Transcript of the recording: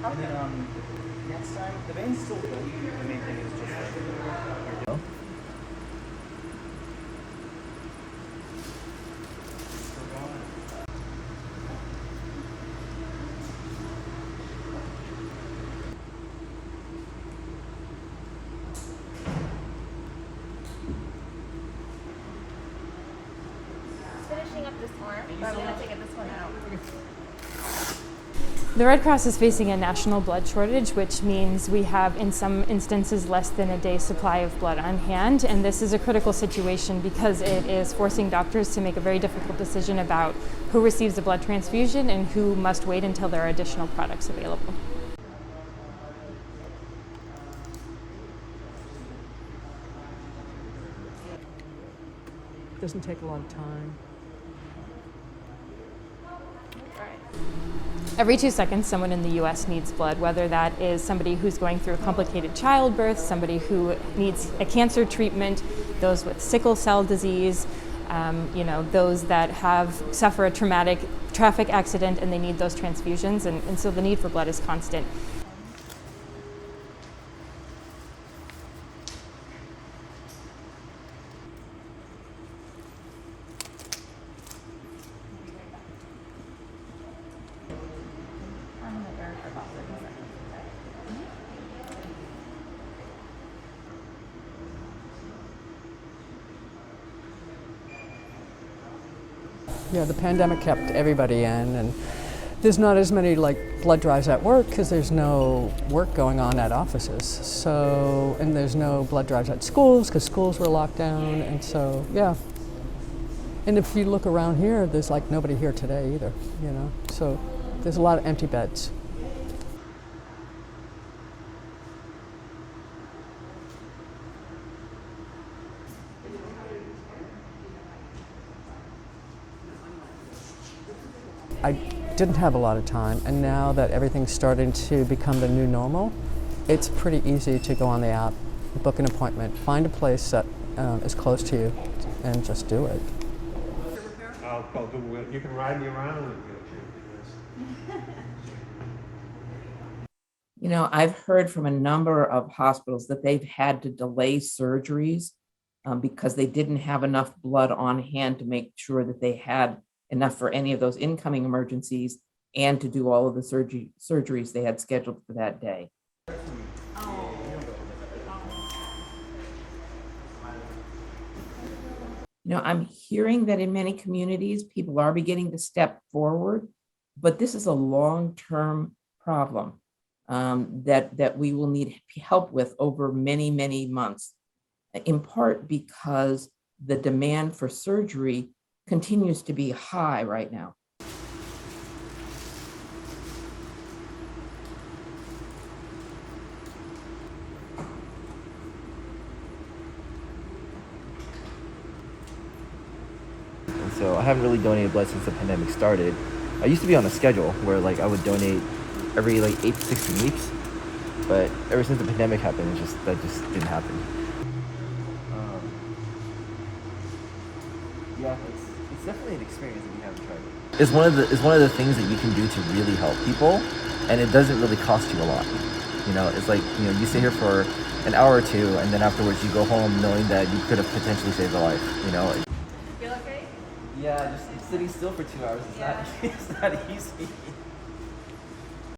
And then next time, the vein's still good. The main thing is just like your finishing up this arm, but I'm going to take this one out. The Red Cross is facing a national blood shortage, which means we have, in some instances, less than a day's supply of blood on hand. And this is a critical situation because it is forcing doctors to make a very difficult decision about who receives a blood transfusion and who must wait until there are additional products available. It doesn't take a lot of time. Every 2 seconds, someone in the U.S. needs blood, whether that is somebody who's going through a complicated childbirth, somebody who needs a cancer treatment, those with sickle cell disease, those that suffer a traumatic traffic accident and they need those transfusions, and so the need for blood is constant. Yeah, the pandemic kept everybody in, and there's not as many blood drives at work because there's no work going on at offices. So, and there's no blood drives at schools because schools were locked down, and so yeah. And if you look around here, there's nobody here today either, So there's a lot of empty beds. I didn't have a lot of time, and now that everything's starting to become the new normal, it's pretty easy to go on the app, book an appointment, find a place that is close to you, and just do it. I'll do it. You can ride me around in a wheelchair. I've heard from a number of hospitals that they've had to delay surgeries because they didn't have enough blood on hand to make sure that they had enough for any of those incoming emergencies and to do all of the surgeries they had scheduled for that day. I'm hearing that in many communities, people are beginning to step forward, but this is a long-term problem that we will need help with over many, many months, in part because the demand for surgery continues to be high right now. And so I haven't really donated blood since the pandemic started. I used to be on a schedule where I would donate every 8 to 16 weeks, but ever since the pandemic happened, that just didn't happen. Yeah, it's definitely an experience if you haven't tried it. It's one of the things that you can do to really help people, and it doesn't really cost you a lot. It's you sit here for an hour or two, and then afterwards you go home knowing that you could have potentially saved a life. Feel okay? Yeah, just sitting still for 2 hours is not easy.